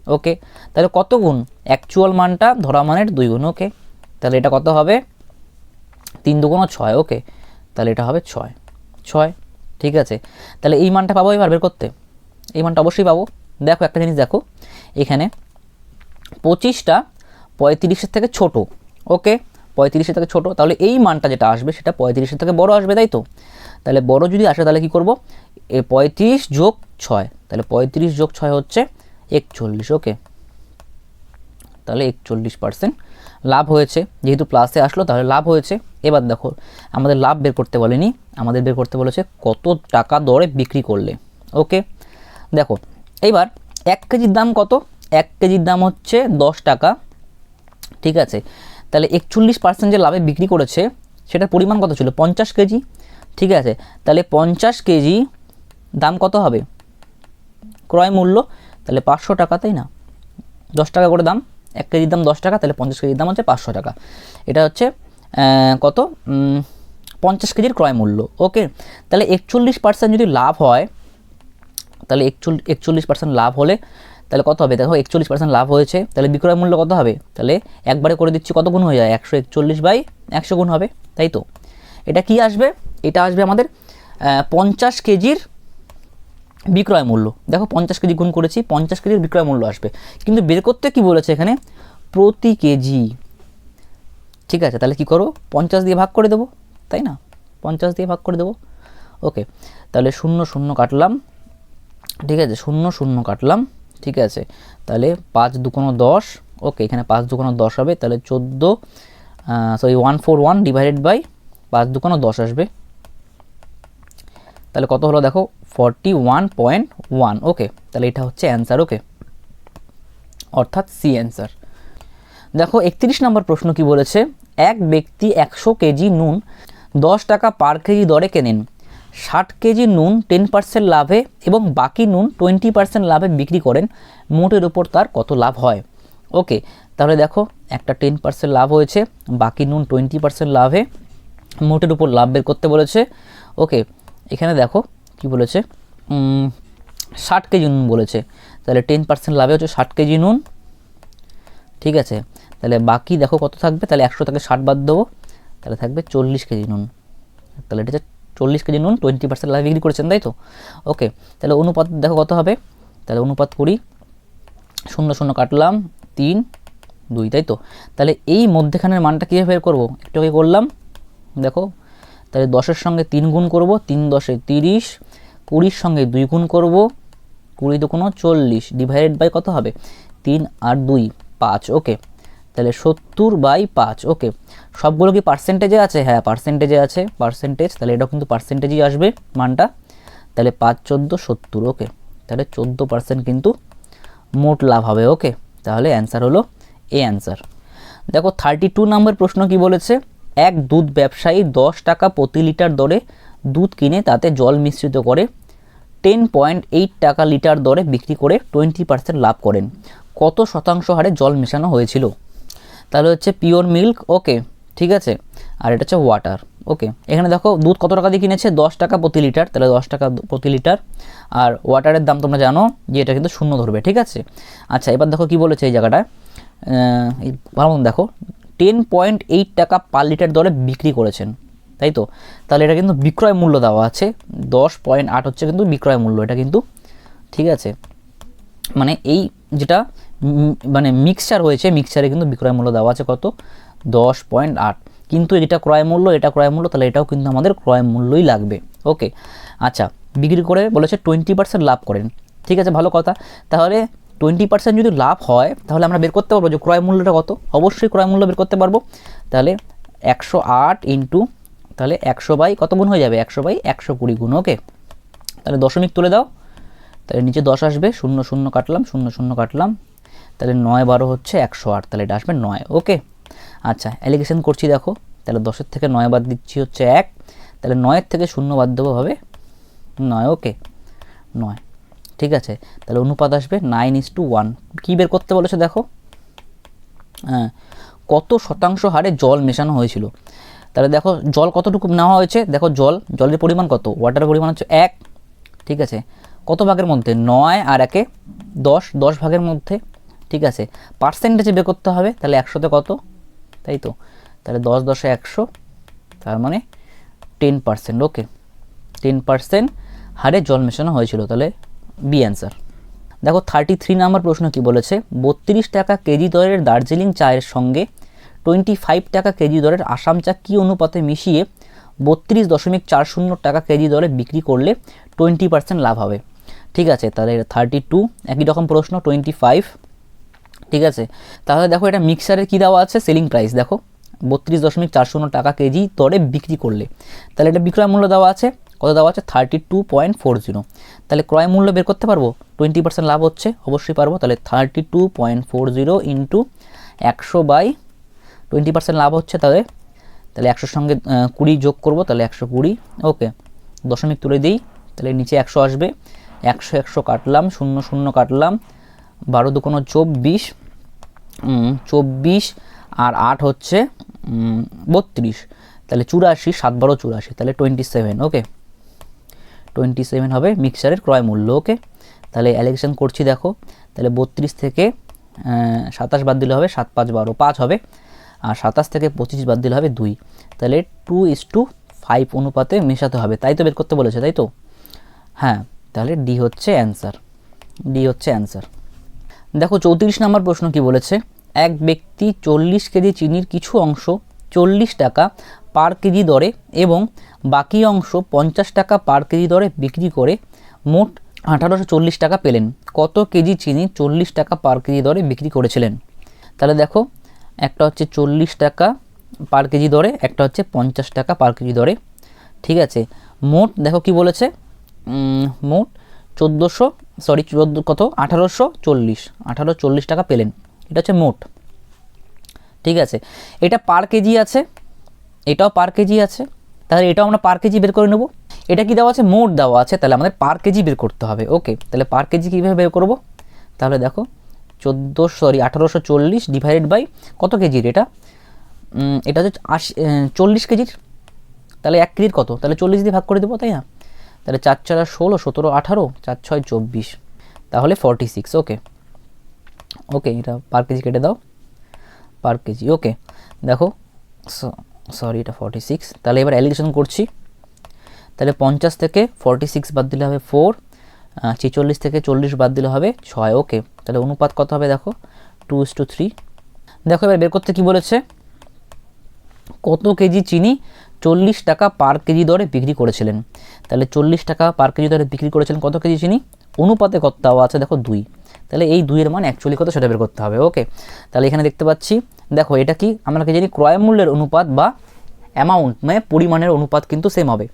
ওকে, তাহলে কত গুণ? অ্যাকচুয়াল মানটা ধরা মানের 2 গুণ। ওকে, তাহলে এটা কত হবে? 3 × 2 = 6। ওকে, তাহলে এটা হবে 6, ঠিক আছে। তাহলে এই মানটা পাবো এবার বের করতে, এই মানটা অবশ্যই পাবো। দেখো একটা জিনিস দেখো, এখানে 25টা 35-এর থেকে ছোট। ওকে, 35-এর থেকে ছোট, তাহলে এই মানটা যেটা আসবে সেটা 35-এর থেকে বড় আসবে, তাই তো? তাহলে বড় যদি আসে তাহলে কি করব? 35 + 6, তাহলে 35 + 6 হচ্ছে 41। ওকে, তাহলে 41% লাভ হয়েছে, যেহেতু প্লাসে আসলো তাহলে লাভ হয়েছে। এবার দেখো আমাদের লাভ বের করতে বলেনি, আমাদের বের করতে বলেছে কত টাকা দরে বিক্রি করলে। ওকে, দেখো এইবার 1 কেজির দাম কত? 1 কেজির দাম হচ্ছে 10 টাকা, ঠিক আছে। তাহলে 41% যে লাভে বিক্রি করেছে সেটার পরিমাণ কত ছিল? 50 কেজি, ঠিক আছে। তাহলে 50 কেজি দাম কত হবে? ক্রয় মূল্য, তাহলে 500 টাকা, তাই না? 10 টাকা করে দাম, 1 কেজির দাম 10 টাকা, তাহলে 50 কেজির দাম হচ্ছে 500 টাকা। এটা হচ্ছে কত? 50 কেজির ক্রয় মূল্য। ওকে, তাহলে 41% যদি লাভ হয়, তাহলে 41% লাভ হলে তাহলে কত হবে দেখো 41% লাভ হয়েছে, তাহলে বিক্রয় মূল্য কত হবে, তাহলে একবারে করে দিচ্ছি কত গুণ হয়ে যায় 141/100 গুণ হবে, তাই তো। এটা কি আসবে, এটা আসবে আমাদের 50 কেজির বিক্রয় মূল্য। দেখো 50 কেজি গুণ করেছি, 50 কেজির বিক্রয় মূল্য আসবে, কিন্তু বের করতে কি বলেছে এখানে প্রতি কেজি। ঠিক আছে, তাহলে কি করো 50 দিয়ে ভাগ করে দেবো, তাই না, 50 দিয়ে ভাগ করে দেবো। ওকে, তাহলে 0 0 কাটলাম, ঠিক আছে, 0 0 কাটলাম, ঠিক আছে, তাহলে 5 2 10। ওকে, এখানে 5 2 10 হবে, তাহলে 141 ডিভাইডেড বাই 5 2 10 আসবে, তাহলে কত হলো দেখো 41.1। ওকে, তাহলে এটা হচ্ছে অ্যান্সার। ওকে, অর্থাৎ সি অ্যান্সার। দেখো 31 নম্বর প্রশ্ন কি বলেছে, এক ব্যক্তি 100 কেজি নুন 10 টাকা পার কেজি দরে কেনেন, 60 কেজি নুন 10% লাভে এবং বাকি নুন 20% লাভে বিক্রি করেন, মোটের উপর তার কত লাভ হয়। ওকে, তাহলে দেখো একটা 10% লাভ হয়েছে, বাকি নুন 20% লাভে, মোটের উপর লাভ বের করতে বলেছে। ওকে, এখানে দেখো কি বলেছে 60 কেজি নুন বলেছে, তাহলে 10% লাভে হচ্ছে 60 কেজি নুন, ঠিক আছে, তাহলে বাকি দেখো কত থাকবে, তাহলে 100 থেকে 60 বাদ দেবো, তাহলে থাকবে 40 কেজি নুন, তাহলে এটা 40 কেজি নুন 20% লাভে বিক্রি করেছেন, তাই তো। ওকে, তাহলে অনুপাত দেখো কত হবে, তাহলে অনুপাত করি, 0 0 কাটলাম, 3 2, তাই তো। তাহলে এই মধ্যেখানের মানটা কীভাবে বের করবো, একটু আগে করলাম দেখো, তাহলে 10-এর সঙ্গে 3 গুণ করব, 3 10 30, 20-র সঙ্গে 2 গুণ করব, 20 2 40 ডিভাইডেড বাই কত হবে 3 আর 2 5। ওকে, তাহলে 70/5। ওকে, সবগুলো কি পার্সেন্টেজে আছে, হ্যাঁ পার্সেন্টেজে আছে, পার্সেন্টেজ, তাহলে এটাও কিন্তু পার্সেন্টেজই আসবে মানটা, তাহলে 5 14 70। ওকে, তাহলে 14% কিন্তু মোট লাভ হবে। ওকে, তাহলে অ্যান্সার হলো এ অ্যান্সার। দেখো 32 নম্বর প্রশ্ন কি বলেছে, এক দুধ ব্যবসায়ী 10 টাকা প্রতি লিটার দরে দুধ কিনে তাতে জল মিশ্রিত করে 10.8 টাকা লিটার দরে বিক্রি করে 20% লাভ করেন, কত শতাংশ হারে জল মেশানো হয়েছিল। তাহলে হচ্ছে পিওর মিল্ক। ওকে, ঠিক আছে, আর এটা হচ্ছে ওয়াটার। ওকে, এখানে দেখো দুধ কত টাকা দিয়ে কিনেছে 10 টাকা প্রতি লিটার, তাহলে 10 টাকা প্রতি লিটার, আর ওয়াটারের দাম তোমরা জানো যে এটা কিন্তু শূন্য ধরবে, ঠিক আছে। আচ্ছা, এবার দেখো কি বলেছে এই জায়গাটায়, ভালো মতন দেখো 10.8 টাকা পার লিটার দরে বিক্রি করেছেন, তাই তো। তাহলে এটা কিন্তু বিক্রয় মূল্য দেওয়া আছে, 10.8 হচ্ছে কিন্তু বিক্রয় মূল্য, এটা কিন্তু ঠিক আছে, মানে এই যেটা মানে মিক্সচার হয়েছে, মিক্সচারে কিন্তু বিক্রয় মূল্য দেওয়া আছে কত 10.8, কিন্তু এটা ক্রয় মূল্য, এটা ক্রয় মূল্য, তাহলে এটাও কিন্তু আমাদের ক্রয় মূল্যই লাগবে। ওকে, আচ্ছা, বিক্রি করে বলেছে 20% লাভ করেন, ঠিক আছে, ভালো কথা। তাহলে 20% যদি লাভ হয় তাহলে আমরা বের করতে পারবো যে ক্রয় মূল্যটা কত, অবশ্যই ক্রয় মূল্য বের করতে পারবো। তাহলে 108 ইন্টু, তাহলে 100 কত গুণ হয়ে যাবে 100/120 গুণ। ওকে, তাহলে দশমিক তুলে দাও, তাহলে নিচে 10 আসবে, 0 0 কাটলাম, 0 0 কাটলাম, তাহলে 9 12 হচ্ছে 108, তাহলে এটা আসবে 9। ওকে, আচ্ছা অ্যালিগেশন করছি দেখো, তাহলে 10-এর থেকে 9 বাদ দিচ্ছি হচ্ছে 1, তাহলে 9-এর থেকে 0 বাদ দেবো হবে 9। ওকে, 9, ঠিক আছে, তাহলে অনুপাত আসবে 9:1। কী বের করতে বলেছে দেখো, হ্যাঁ কত শতাংশ হারে জল মেশানো হয়েছিল। তাহলে দেখো জল কতটুকু নেওয়া হয়েছে, দেখো জলের পরিমাণ কত, ওয়াটারের পরিমাণ হচ্ছে 1, ঠিক আছে, কত ভাগের মধ্যে 9 আর 1 10 ভাগের মধ্যে, ঠিক আছে। পার্সেন্টেজে বের করতে হবে, তাহলে 100-তে কত, তাই তো, তাহলে 10 10 100, তার মানে 10%। ওকে, 10% হারে জল মেশানো হয়েছিল, তাহলে বি অ্যান্সার। দেখো 33 নম্বর প্রশ্ন কি বলেছে, 32 টাকা কেজি দরের দার্জিলিং চায়ের সঙ্গে 25 টাকা কেজি দরের আসাম চা কী অনুপাতে মিশিয়ে 32.40 টাকা কেজি দরে বিক্রি করলে 20% লাভ হবে। ঠিক আছে, তাহলে 32 একই রকম প্রশ্ন 25, ঠিক আছে। তাহলে দেখো এটা মিক্সারের কী দেওয়া আছে, সেলিং প্রাইস দেখো 32.40 টাকা কেজি দরে বিক্রি করলে, তাহলে এটা বিক্রয় মূল্য দেওয়া আছে কত, দেওয়া আছে 32.40, তাহলে ক্রয় মূল্য বের করতে পারবো, 20% লাভ হচ্ছে, অবশ্যই পারবো। তাহলে 32.40 ইন্টু 100/20% লাভ হচ্ছে, তাহলে 100-র সঙ্গে 20 যোগ করব, তাহলে 120। ওকে, দশমিক তুলে দিই, তাহলে নিচে 100 আসবে, 100 কাটলাম, 0 0 কাটলাম, 12 2 24, 24 আর 8 হচ্ছে 32, তাহলে 84, 7 12 84, তাহলে 27। ওকে, 27 হবে মিক্সারের ক্রয় মূল্য। ওকে, তাহলে অ্যালিগেশন করছি দেখো, তাহলে 32 থেকে 27 বাদ দিলে হবে 7 5 12, 5 হবে। আর 27 থেকে 25 বাদ দিলে হবে 2। তাহলে 2:5 অনুপাতে মেশাতে হবে, তাই তো বের করতে বলেছে, তাই তো? হ্যাঁ, তাহলে ডি হচ্ছে অ্যান্সার, ডি হচ্ছে অ্যান্সার। দেখো 34 নম্বর প্রশ্ন কি বলেছে, এক ব্যক্তি 40 কেজি চিনির কিছু অংশ 40 টাকা পার কেজি দরে এবং বাকি অংশ 50 টাকা পার কেজি দরে বিক্রি করে মোট 1840 টাকা পেলেন। কত কেজি চিনি 40 টাকা পার কেজি দরে বিক্রি করেছিলেন? তাহলে দেখো, একটা হচ্ছে 40 টাকা পার কেজি দরে, একটা হচ্ছে 50 টাকা পার কেজি দরে, ঠিক আছে। মোট দেখো কি বলেছে, মোট 1840 টাকা পেলেন, এটা হচ্ছে মোট, ঠিক আছে। এটা পার কেজি আছে, এটাও পার কেজি আছে, তাহলে এটাও আমরা পার কেজি বের করে নেব। এটা কি দেওয়া আছে, মোট দেওয়া আছে, তাহলে আমাদের পার কেজি বের করতে হবে। ওকে, তাহলে পার কেজি কীভাবে বের করব? তাহলে দেখো 1840 ডিভাইডেড বাই কত কেজির, এটা এটা হচ্ছে 40 কেজির, তাহলে 1 কেজির কত, তাহলে 40 দিয়ে ভাগ করে দেবো, তাই না? তাহলে 4 4 16, 17 18, 4 6 24, তাহলে 46। ওকে ওকে, এটা পার কেজি কেটে দাও, পার কেজি। ওকে, দেখো সরি, এটা 46। তাহলে এবার অ্যালিগেশন করছি। তাহলে 50 থেকে 46 বাদ দিলে হবে 4, 46 থেকে 40 বাদ দিলে হবে 6। ওকে, তাহলে অনুপাত কত হবে দেখো, 2:3। দেখো এবার বের করতে কি বলেছে, কত কেজি চিনি 40 টাকা পার কেজি দরে বিক্রি করেছিলেন। তাহলে 40 টাকা পার কেজি দরে বিক্রি করেছিলেন কত কেজি চিনি, অনুপাতে কত দেওয়া আছে দেখো 2, তাহলে এই 2 এর মান অ্যাকচুয়ালি কত সেটা বের করতে হবে। ওকে, তাহলে এখানে দেখতে পাচ্ছি, দেখো এটা কি আমরা কি জানি, ক্রয় মূল্যের অনুপাত বা অ্যামাউন্ট, মানে পরিমাণের অনুপাত কিন্তু সেম হবে।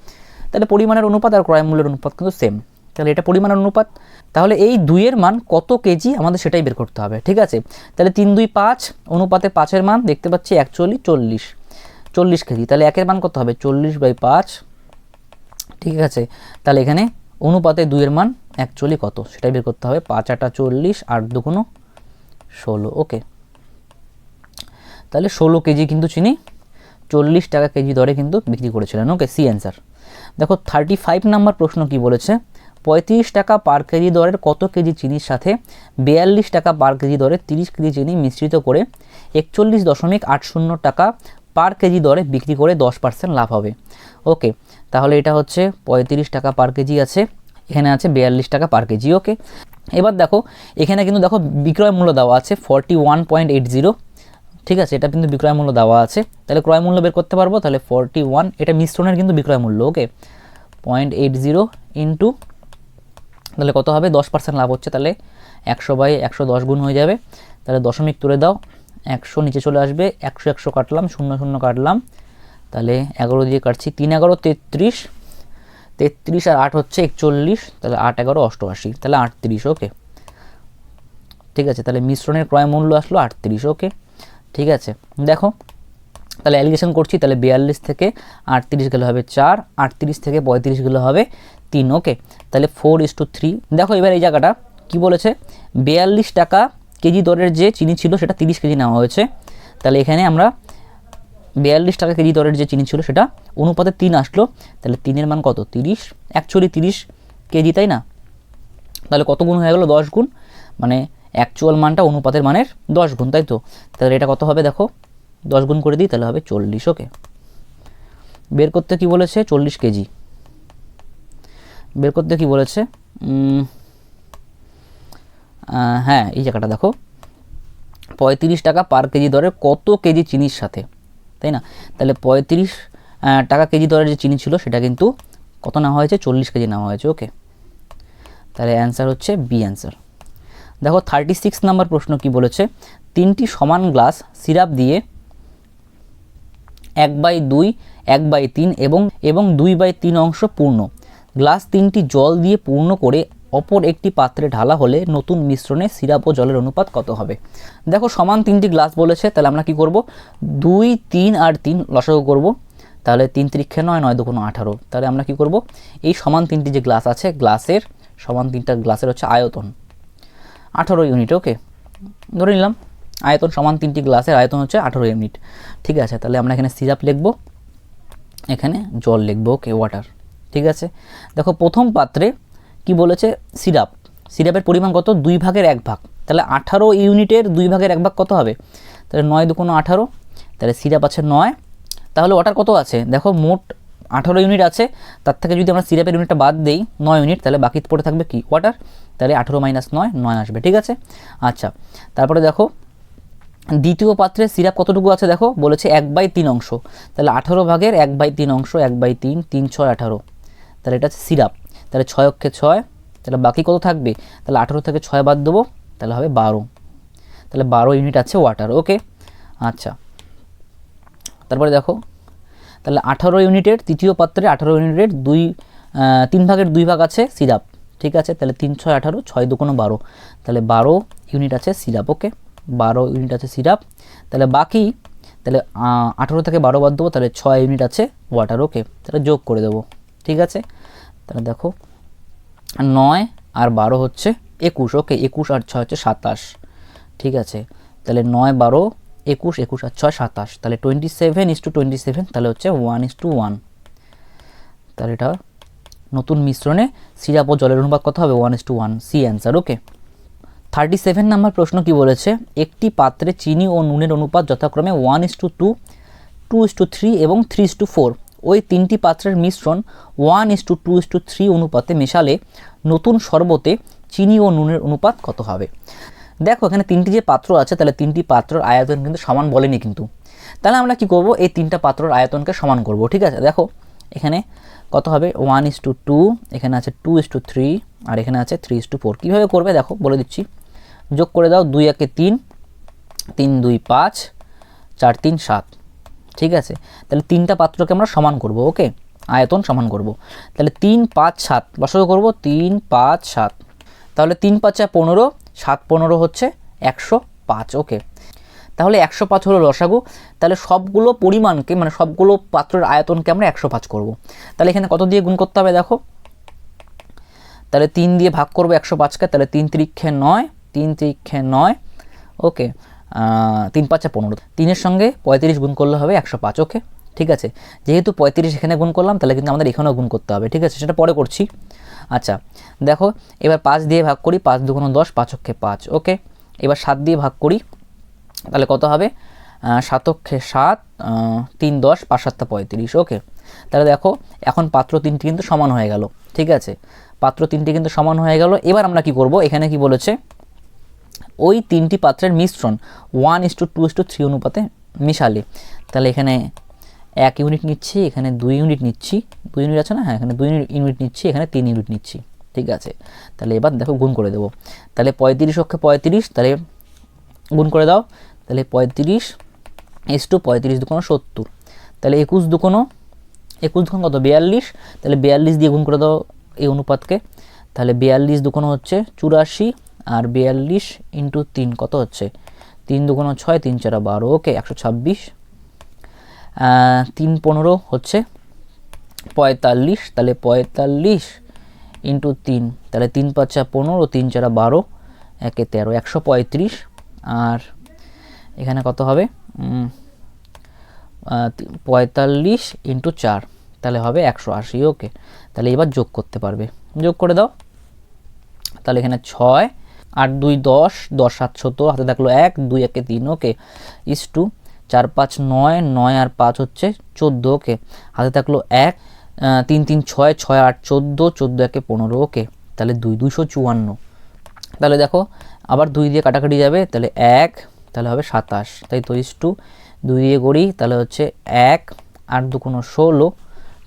তাহলে পরিমাণের অনুপাত আর ক্রয় মূল্যের অনুপাত কিন্তু সেম, তাহলে এটা পরিমাণের অনুপাত। তাহলে এই 2 এর মান কত কেজি আমাদের সেটাই বের করতে হবে, ঠিক আছে। তাহলে 3 2 5 অনুপাতে 5 এর মান দেখতে পাচ্ছি অ্যাকচুয়ালি 40 কেজি, তাহলে 1 এর মান কত হবে 40/5, ঠিক আছে। তাহলে এখানে অনুপাতে 2 এর মান অ্যাকচুয়ালি কত সেটাই বের করতে হবে, 5 8 40, 8 2 16। ওকে, তাহলে 16 কেজি কিন্তু চিনি 40 টাকা কেজি দরে কিন্তু বিক্রি করেছিলেন। ওকে, সি অ্যান্সার। দেখো 35 নাম্বার প্রশ্ন কি বলেছে, 35 টাকা পার কেজি দরের কত কেজি চিনির সাথে 42 টাকা পার কেজি দরে 30 কেজি চিনি মিশ্রিত করে 41.80 টাকা পার কেজি দরে বিক্রি করে 10% লাভ হবে। ওকে, তাহলে এটা হচ্ছে 35 টাকা পার কেজি আছে, এখানে আছে 42 টাকা পার কেজি। ওকে, এবার দেখো এখানে কিন্তু দেখো বিক্রয় মূল্য দেওয়া আছে 41.80, ঠিক আছে, এটা কিন্তু বিক্রয় মূল্য দেওয়া আছে, তাহলে ক্রয় মূল্য বের করতে পারবো। তাহলে 41, এটা মিশ্রণের কিন্তু বিক্রয় মূল্য। ওকে, 0.80 ইন্টু, তাহলে কত হবে, 10% লাভ হচ্ছে, তাহলে 100/110 গুণ হয়ে যাবে। তাহলে দশমিক তুলে দাও, 100 নিচে চলে আসবে, 100 100 কাটলাম, 0 0 কাটলাম, তাহলে 11 দিয়ে কাটছি, 3 11 33, 33 আর 8 হচ্ছে 41, তাহলে 8 11 88, তাহলে 38। ওকে, ঠিক আছে, তাহলে মিশ্রণের ক্রয় মূল্য আসলো 38। ওকে, ঠিক আছে। দেখো তাহলে অ্যালিগেশন করছি, তাহলে 42 থেকে 38 গেলে হবে 4, 38 থেকে 35 গেলে হবে 3। ওকে, তাহলে 4:3। দেখো এবার এই জায়গাটা কি বলেছে, 42 টাকা কেজি দরের যে চিনি ছিল সেটা 30 কেজি নেওয়া হয়েছে, তাহলে এখানে আমরা 42 টাকা কেজি দরের যে চিনি ছিল সেটা অনুপাতে 3 আসলো, তাহলে 3 এর মান কত, 30, অ্যাকচুয়ালি 30 কেজি, তাই না? তাহলে কত গুণ হয়ে গেল, 10 গুণ, মানে অ্যাকচুয়াল মানটা অনুপাতের মানের 10 গুণ, তাই তো? তাহলে এটা কত হবে দেখো, 10 গুণ করে দিই, তাহলে হবে 40। ওকে, বের করতে কি বলেছে, 40 কেজি বের করতে কি বলেছে, হ্যাঁ এই জায়গাটা দেখো, 35 টাকা পার কেজি দরের কত কেজি চিনির সাথে, তাই না? তাহলে 35 টাকা কেজি দরের যে চিনি ছিল সেটা কিন্তু কত নেওয়া হয়েছে, 40 কেজি নেওয়া হয়েছে। ওকে, তাহলে অ্যান্সার হচ্ছে বি অ্যান্সার। দেখো 36 নাম্বার প্রশ্ন কি বলেছে, 3টি সমান গ্লাস সিরাপ দিয়ে 1/2, 1/3 এবং 2/3 অংশ পূর্ণ, গ্লাস 3টি জল দিয়ে পূর্ণ করে অপর একটি পাত্রে ঢালা হলে নতুন মিশ্রণে সিরাপ ও জলের অনুপাত কত হবে? দেখো সমান 3টি গ্লাস বলেছে, তাহলে আমরা কি করব, 2 3 আর 3 লসাগু করব, তাহলে 3 3 9 9 2 18, তাহলে আমরা কি করব, এই সমান 3টি যে গ্লাস আছে, গ্লাসের সমান 3টা গ্লাসের হচ্ছে আয়তন 18 ইউনিট। ওকে, ধরে নিলাম আয়তন সমান 3টি গ্লাসের আয়তন হচ্ছে 18 ইউনিট, ঠিক আছে। তাহলে আমরা এখানে সিরাপ লিখব, এখানে জল লিখব। ওকে, ওয়াটার, ঠিক আছে। দেখো প্রথম পাত্রে কি বলেছে, সিরাপ, সিরাপের পরিমাণ কত, 2/1 তাহলে 18 ইউনিটের 2/1 কত হবে, তাহলে 9 দুগুণ 18, তাহলে সিরাপ আছে 9, তাহলে ওয়াটার কত আছে দেখো, মোট 18 ইউনিট আছে, তার থেকে যদি আমরা সিরাপের ইউনিটটা বাদ দেই 9 ইউনিট, তাহলে বাকি পড়ে থাকবে কি, ওয়াটার, তাহলে 18 - 9 9 আসবে, ঠিক আছে। আচ্ছা, তারপরে দেখো দ্বিতীয় পাত্রে সিরাপ কতটুকু আছে দেখো, বলেছে 1/3 অংশ, তাহলে 18/1/3 অংশ, 1/3, 3 6 18, তাহলে এটা হচ্ছে সিরাপ, তাহলে 6 অক্ষে 6, তাহলে বাকি কত থাকবে, তাহলে 18 থেকে 6 বাদ দেবো, তাহলে হবে 12, তাহলে 12 ইউনিট আছে ওয়াটার, ওকে। আচ্ছা, তারপরে দেখো তাহলে 18 ইউনিটের তৃতীয় পাত্রে 18 ইউনিটের 3/2 আছে সিরাপ, ঠিক আছে, তাহলে 3 6 18, 6 দুগুণ 12, তাহলে 12 ইউনিট আছে সিরাপ, ওকে, 12 ইউনিট আছে সিরাপ, তাহলে বাকি, তাহলে 18 থেকে 12 বাদ দেবো, তাহলে 6 ইউনিট আছে ওয়াটার, ওকে, তাহলে যোগ করে দেবো, ঠিক আছে। তাহলে দেখো 9 আর 12 হচ্ছে 21, ওকে, 21 আর 6 হচ্ছে 27, ঠিক আছে, তাহলে 9 12 21, 21 আর 6 27, তাহলে 27:27, তাহলে হচ্ছে 1:1, তাহলে এটা নতুন মিশ্রণে সিরাপ ও জলের অনুপাত কত হবে, 1:1, সি অ্যান্সার, ওকে। 37 নম্বর প্রশ্ন কি বলেছে, একটি পাত্রে চিনি ও নুনের অনুপাত যথাক্রমে 1:2, 2:3 এবং 3:4, ওই তিনটি পাত্রের মিশ্রণ 1:2:3 অনুপাতে মেশালে নতুন শরবতে চিনি ও নুনের অনুপাত কত হবে। দেখো এখানে তিনটি যে পাত্র আছে, তাহলে তিনটি পাত্রের আয়তন কিন্তু সমান বলেনি কিন্তু, তাহলে আমরা কি করব, এই তিনটা পাত্রের আয়তনকে সমান করব, ঠিক আছে। দেখো এখানে কত হবে, 1:2, এখানে আছে 2:3, আর এখানে আছে 3:4, কীভাবে করবে দেখো বলে দিচ্ছি, যোগ করে দাও, 2 1 3, 3 2 5, 4 3 7, ঠিক আছে, তাহলে তিনটা পাত্রকে আমরা সমান করব, ওকে, আয়তন সমান করব, তাহলে 3 5 7 লসাগু করব, 3 5 7, তাহলে 3 5 15, 7 15 হচ্ছে 105, ওকে, তাহলে 105 হলো লসাগু, তাহলে সবগুলো পরিমাণকে মানে সবগুলো পাত্রের আয়তনকে আমরা 105 করব, তাহলে এখানে কত দিয়ে গুণ করতে হবে দেখো, তাহলে 3 দিয়ে ভাগ করবো 105কে, তাহলে 3 3 9, 3 3 9, ওকে, 3 5 15, 3-এর সঙ্গে 35 গুণ করলে হবে 105, ওকে, ঠিক আছে, যেহেতু 35 এখানে গুণ করলাম, তাহলে কিন্তু আমাদের এখানেও গুণ করতে হবে, ঠিক আছে, সেটা পরে করছি। আচ্ছা দেখো এবার 5 দিয়ে ভাগ করি, 5 2 10, 5 অক্ষে 5, ওকে, এবার 7 দিয়ে ভাগ করি, তাহলে কত হবে, 7 অক্ষে 7, 3 10, 5 7 35, ওকে, তাহলে দেখো এখন পাত্র তিনটি কিন্তু সমান হয়ে গেল, ঠিক আছে, পাত্র তিনটি কিন্তু সমান হয়ে গেল। এবার আমরা কি করব, এখানে কি বলেছে, ওই তিনটি পাত্রের মিশ্রণ 1:2:3 অনুপাতে মিশালে, তাহলে এখানে 1 ইউনিট নিচ্ছি, এখানে 2 ইউনিট নিচ্ছি, 2 ইউনিট আছে না, হ্যাঁ এখানে 2 ইউনিট নিচ্ছি, এখানে 3 ইউনিট নিচ্ছি, ঠিক আছে, তাহলে এবার দেখো গুণ করে দেবো, তাহলে 35 অক্ষে 35, তাহলে গুণ করে দাও, তাহলে 35:35 দুগুণ 70, তাহলে 21 দুগুণ কত 42, তাহলে 42 দিয়ে গুণ করে দাও এই অনুপাতকে, তাহলে 42 দুগুণ হচ্ছে 84, আর 42 × 3 কত হচ্ছে, 3 দুগুণ 6, 3 4 12, ওকে, 126, 3 15 হচ্ছে 45, তাহলে 45 × 3, তাহলে 3 5 15, 3 4 12, 1 13, 135, আর এখানে কত হবে, 45 × 4, তাহলে হবে 180, ওকে, তাহলে এবার যোগ করতে পারবে, যোগ করে দাও, তাহলে এখানে 6 8 2 10, 10 7 17, হাতে থাকলো 1, 2 1 3, ওকে, ইস টু 4 5 9, 9 আর 5 হচ্ছে 14, ওকে, হাতে থাকলো 1, 3 3 6, 6 8 14, 14 1 15, ওকে, তাহলে 254, তাহলে দেখো আবার 2 দিয়ে কাটাকাটি যাবে, তাহলে 1, তাহলে হবে 27, তাই তো, ইস টু 2 দিয়ে করি, তাহলে হচ্ছে 1, 8 2 16,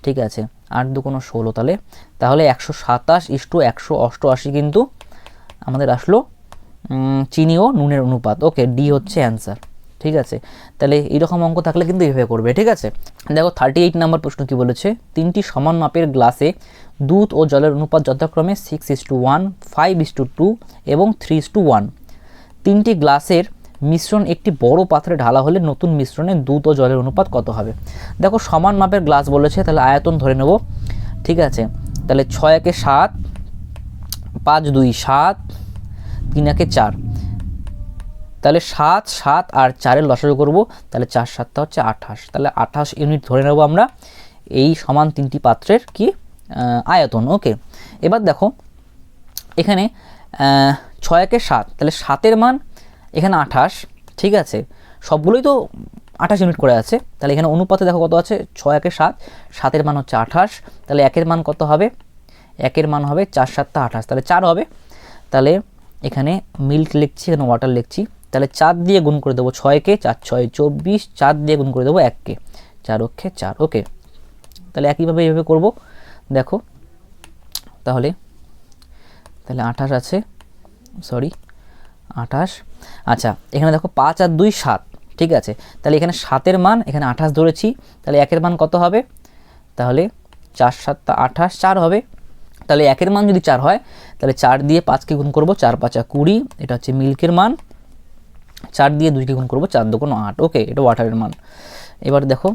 ঠিক আছে, 8 2 16, তাহলে 127:188 কিন্তু আমাদের আসলো চিনি ও নুনের অনুপাত, ওকে, ডি হচ্ছে অ্যান্সার, ঠিক আছে। তাহলে এইরকম অঙ্ক থাকলে কিন্তু এইভাবে করবে, ঠিক আছে। দেখো 38 নম্বর প্রশ্ন কি বলেছে, তিনটি সমান মাপের গ্লাসে দুধ ও জলের অনুপাত যথাক্রমে 6:1, 5:2 এবং 3:1, তিনটি গ্লাসের মিশ্রণ একটি বড় পাত্রে ঢালা হলে নতুন মিশ্রণে দুধ ও জলের অনুপাত কত হবে। দেখো সমান মাপের গ্লাস বলেছে, তাহলে আয়তন ধরে নেব, ঠিক আছে, তাহলে 6 1 7, 5 2 7, 3 1 4, তাহলে 7 7 আর 4-এর লসাগু করব, তাহলে 4 7 হচ্ছে 28, তাহলে 28 ইউনিট ধরে নেব আমরা এই সমান তিনটি পাত্রের কি আয়তন, ওকে। এবার দেখো এখানে 6 একে 7, তাহলে 7-এর মান এখানে 28, ঠিক আছে, সবগুলোই তো 28 ইউনিট করে আছে, তাহলে এখানে অনুপাতে দেখো কত আছে, 6 একে 7, 7-এর মান হচ্ছে 28, তাহলে 1-এর মান কত হবে, 1-এর মান হবে 4 7 28, তাহলে 4 হবে। তাহলে এখানে মিল্ক লিখছি, এখানে ওয়াটার লিখছি, তাহলে 4 দিয়ে গুণ করে দেবো 6-কে, 4 6 24, 4 দিয়ে গুণ করে দেবো 1-কে, 4 অক্ষে 4, ওকে। তাহলে একইভাবে এইভাবে করব, দেখো তাহলে 28 আছে, সরি 28, আচ্ছা এখানে দেখো 5 আর 2 7, ঠিক আছে, তাহলে এখানে 7-এর মান এখানে 28 ধরেছি, তাহলে 1-এর মান কত হবে, তাহলে 4 7 28, 4 হবে। তাহলে 1-এর মান যদি 4 হয়, তাহলে 4 দিয়ে 5-কে গুণ করবো, 4 5 20, এটা হচ্ছে মিল্কের মান, 4 দিয়ে 2-কে গুণ করবো, 4 2 8, ওকে, এটা ওয়াটারের মান। এবার দেখো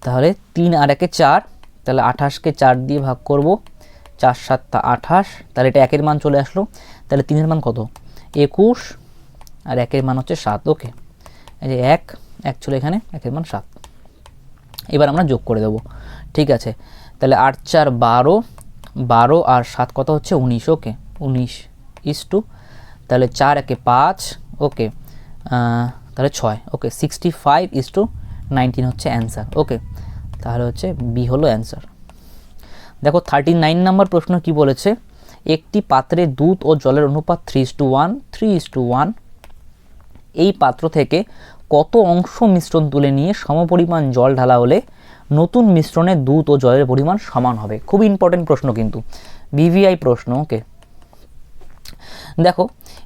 তাহলে 3 আর 1-এ 4, তাহলে 28-কে 4 দিয়ে ভাগ করব, 4 7 28, তাহলে এটা 1-এর মান চলে আসলো, তাহলে 3-এর মান কত, 21, আর 1-এর মান হচ্ছে 7, ওকে, এই যে 1 1 চলে এখানে, 1-এর মান 7। এবার আমরা যোগ করে দেবো, ঠিক আছে, তাহলে 8 4 12, 12 আর 7 কত হচ্ছে 19, ওকে, 19 ইস টু, তাহলে 4 1-এ 5, ওকে, তাহলে 6, ওকে, 65 ইস টু 19 হচ্ছে অ্যান্সার, ওকে, তাহলে হচ্ছে বি হলো অ্যান্সার। দেখো 39 নম্বর প্রশ্ন কি বলেছে, একটি পাত্রে দুধ ও জলের অনুপাত 3:1, 3:1, এই পাত্র থেকে কত অংশ মিশ্রণ তুলে নিয়ে সমপরিমাণ জল ঢালা হলে নতুন মিশ্রণে দুধ ও জলের পরিমাণ সমান হবে। খুব ইম্পর্টেন্ট প্রশ্ন কিন্তু, বিভিআই প্রশ্ন, ওকে। দেখো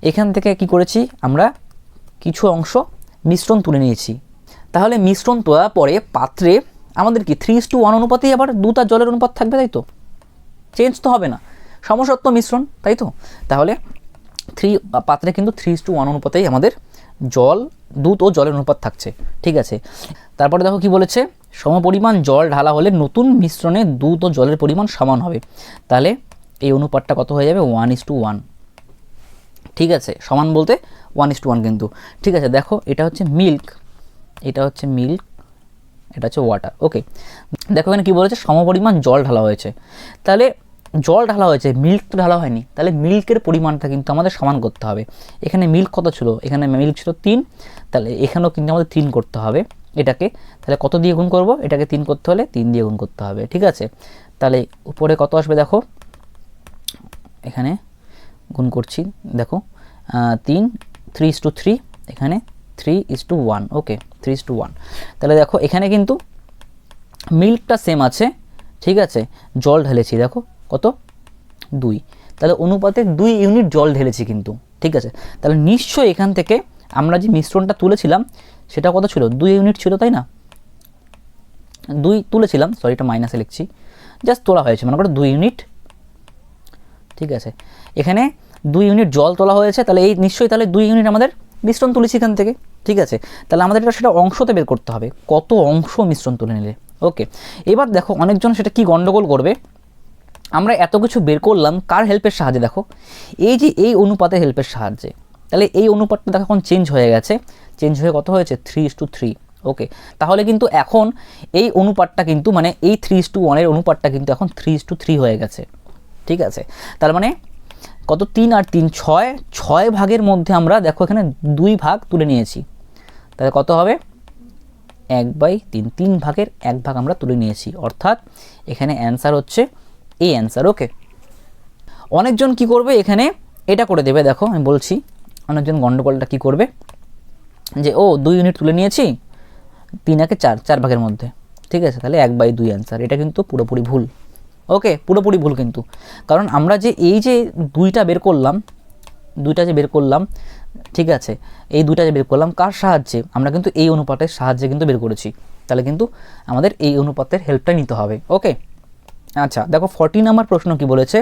এখান থেকে কি করেছি, আমরা কিছু অংশ মিশ্রণ তুলে নিয়েছি, তাহলে মিশ্রণ তোলার পরে পাত্রে আমাদের কি 3:1 অনুপাতেই আবার দুধ আর জলের অনুপাত থাকবে, তাই তো, চেঞ্জ তো হবে না, সমসত্ব মিশ্রণ, তাই তো, তাহলে পাত্রে কিন্তু 3:1 অনুপাতেই আমাদের দুধ ও জলের অনুপাত থাকছে, ঠিক আছে। তারপরে দেখো কি বলেছে, সমপরিমাণ জল ঢালা হলে নতুন মিশ্রণে দুধ ও জলের পরিমাণ সমান হবে, তাহলে এই অনুপাতটা কত হয়ে যাবে, 1:1, ঠিক আছে, সমান বলতে 1:1 কিন্তু, ঠিক আছে। দেখো এটা হচ্ছে মিল্ক, এটা হচ্ছে মিল্ক, এটা হচ্ছে ওয়াটার, ওকে। দেখো এখানে কী বলেছে, সমপরিমাণ জল ঢালা হয়েছে, তাহলে জল ঢালা হয়েছে, মিল্ক তো ঢালা হয়নি, তাহলে মিল্কের পরিমাণটা কিন্তু আমাদের সমান করতে হবে। এখানে মিল্ক কত ছিল, এখানে মিল্ক ছিল 3, তাহলে এখানেও কিন্তু আমাদের 3 করতে হবে এটাকে, তাহলে কত দিয়ে গুণ করব, এটাকে 3 করতে হলে 3 দিয়ে গুণ করতে হবে, ঠিক আছে। তাহলে উপরে কত আসবে, দেখো এখানে গুণ করছি, দেখো 3 3:3, এখানে 3:1, ওকে, 3:1, তাহলে দেখো এখানে কিন্তু মিল্কটা সেম আছে, ঠিক আছে, জল ঢেলেছি, দেখো কত 2, তাহলে অনুপাতে 2 ইউনিট জল ঢেলেছি কিন্তু, ঠিক আছে। তাহলে নিশ্চয়ই এখান থেকে আমরা যে মিশ্রণটা তুলেছিলাম সেটা কত ছিল, 2 ইউনিট ছিল, তাই না, 2 তুলেছিলাম, সরি এটা মাইনাসে লিখছি, জাস্ট তোলা হয়েছে, মনে করো 2 ইউনিট, ঠিক আছে, এখানে 2 ইউনিট জল তোলা হয়েছে, তাহলে এই নিশ্চয়ই তাহলে 2 ইউনিট আমাদের মিশ্রণ তুলেছি এখান থেকে, ঠিক আছে। তাহলে আমাদের এটা সেটা অংশতে বের করতে হবে, কত অংশ মিশ্রণ তুলে নিলে, ওকে। এবার দেখো অনেকজন সেটা কি গন্ডগোল করবে, আমরা এত কিছু বের করলাম কার হেল্পের সাহায্যে, দেখো এই যে এই অনুপাতের হেল্পের সাহায্যে, তাহলে এই অনুপাতটা দেখো এখন চেঞ্জ হয়ে গেছে, চেঞ্জ হয়ে কত হয়েছে 3:3, ওকে। তাহলে কিন্তু এখন এই অনুপাতটা কিন্তু মানে এই 3:1 এর অনুপাতটা কিন্তু এখন 3:3 হয়ে গেছে, ঠিক আছে। তার মানে কত, 3 আর 3 6, 6 ভাগের মধ্যে আমরা দেখো এখানে 2 ভাগ তুলে নিয়েছি, তাহলে কত হবে 1/3, 3 ভাগের 1 ভাগ আমরা তুলে নিয়েছি, অর্থাৎ এখানে অ্যান্সার হচ্ছে এই অ্যান্সার, ওকে। অনেকজন কি করবে, এখানে এটা করে দেবে, দেখো আমি বলছি, অনেকজন গন্ডগোলটা কি করবে, যে 2 ইউনিট তুলে নিয়েছি, 3 একে 4, 4 ভাগের মধ্যে, ঠিক আছে, তাহলে 1/2 অ্যান্সার, এটা কিন্তু পুরোপুরি ভুল, ওকে, পুরোপুরি ভুল কিন্তু, কারণ আমরা যে এই যে 2টা বের করলাম, 2টা যে বের করলাম, ঠিক আছে, এই 2টা যে বের করলাম কার সাহায্যে, আমরা কিন্তু এই অনুপাতের সাহায্যে কিন্তু বের করেছি, তাহলে কিন্তু আমাদের এই অনুপাতের হেল্পটা নিতে হবে, ওকে। আচ্ছা দেখো 40 নম্বর প্রশ্ন কি বলেছে,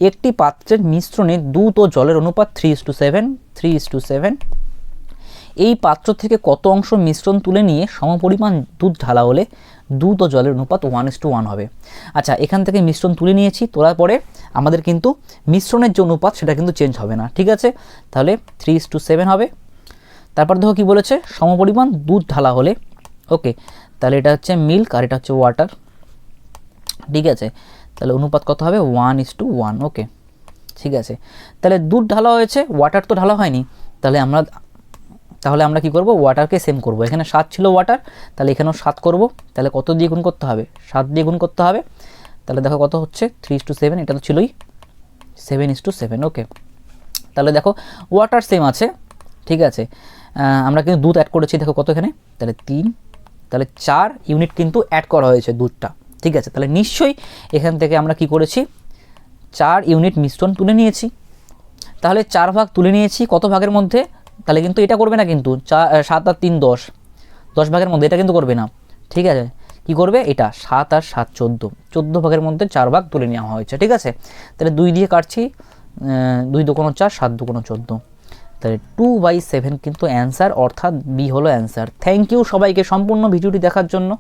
একটি পাত্রের মিশ্রণে দুধ ও জলের অনুপাত 3:7, 3:7, এই পাত্র থেকে কত অংশ মিশ্রণ তুলে নিয়ে সমপরিমাণ দুধ ঢালা হলে দুধ ও জলের অনুপাত 1:1 হবে। আচ্ছা এখান থেকে মিশ্রণ তুলে নিয়েছি, তোলার পরে আমাদের কিন্তু মিশ্রণের যে অনুপাত সেটা কিন্তু চেঞ্জ হবে না, ঠিক আছে, তাহলে 3:7 হবে। তারপর দেখো কি বলেছে, সমপরিমাণ দুধ ঢালা হলে, ওকে, তাহলে এটা হচ্ছে মিল্ক আর এটা হচ্ছে ওয়াটার, ঠিক আছে, তাহলে অনুপাত কত হবে 1:1, ওকে, ঠিক আছে, তাহলে দুধ ঢালা হয়েছে, ওয়াটার তো ঢালা হয়নি। তাহলে আমরা কি করব, ওয়াটারকে সেম করব। এখানে 7 ছিল ওয়াটার, তাহলে এখানেও 7 করব। তাহলে কত দিয়ে গুণ করতে হবে, 7 দিয়ে গুণ করতে হবে। তাহলে দেখো কত হচ্ছে 3:7, এটা তো ছিলই 7:7। ওকে, তাহলে দেখো ওয়াটার সেম আছে, ঠিক আছে। আমরা কিন্তু দুধ অ্যাড করেছি, দেখো কত এখানে, তাহলে 3, তাহলে 4 ইউনিট কিন্তু অ্যাড করা হয়েছে দুধটা, ঠিক আছে। তাহলে নিশ্চয়ই এখান থেকে আমরা কি করেছি, 4 ইউনিট মিশ্রণ তুলে নিয়েছি। তাহলে 4 ভাগ তুলে নিয়েছি কত ভাগের মধ্যে, তাহলে কিন্তু এটা করবে না, কিন্তু 7 আর 3 10, 10 ভাগের মধ্যে এটা কিন্তু করবে না, ঠিক আছে। কি করবে, এটা 7 আর 7 14, 14 ভাগের মধ্যে 4 ভাগ তুলে নেওয়া হয়েছে, ঠিক আছে। তাহলে 2 দিয়ে কাটছি, 2 2 4, 7 2 14, তাহলে 2/7 কিন্তু অ্যান্সার, অর্থাৎ বি হলো অ্যান্সার। থ্যাংক ইউ সবাইকে সম্পূর্ণ ভিডিওটি দেখার জন্য।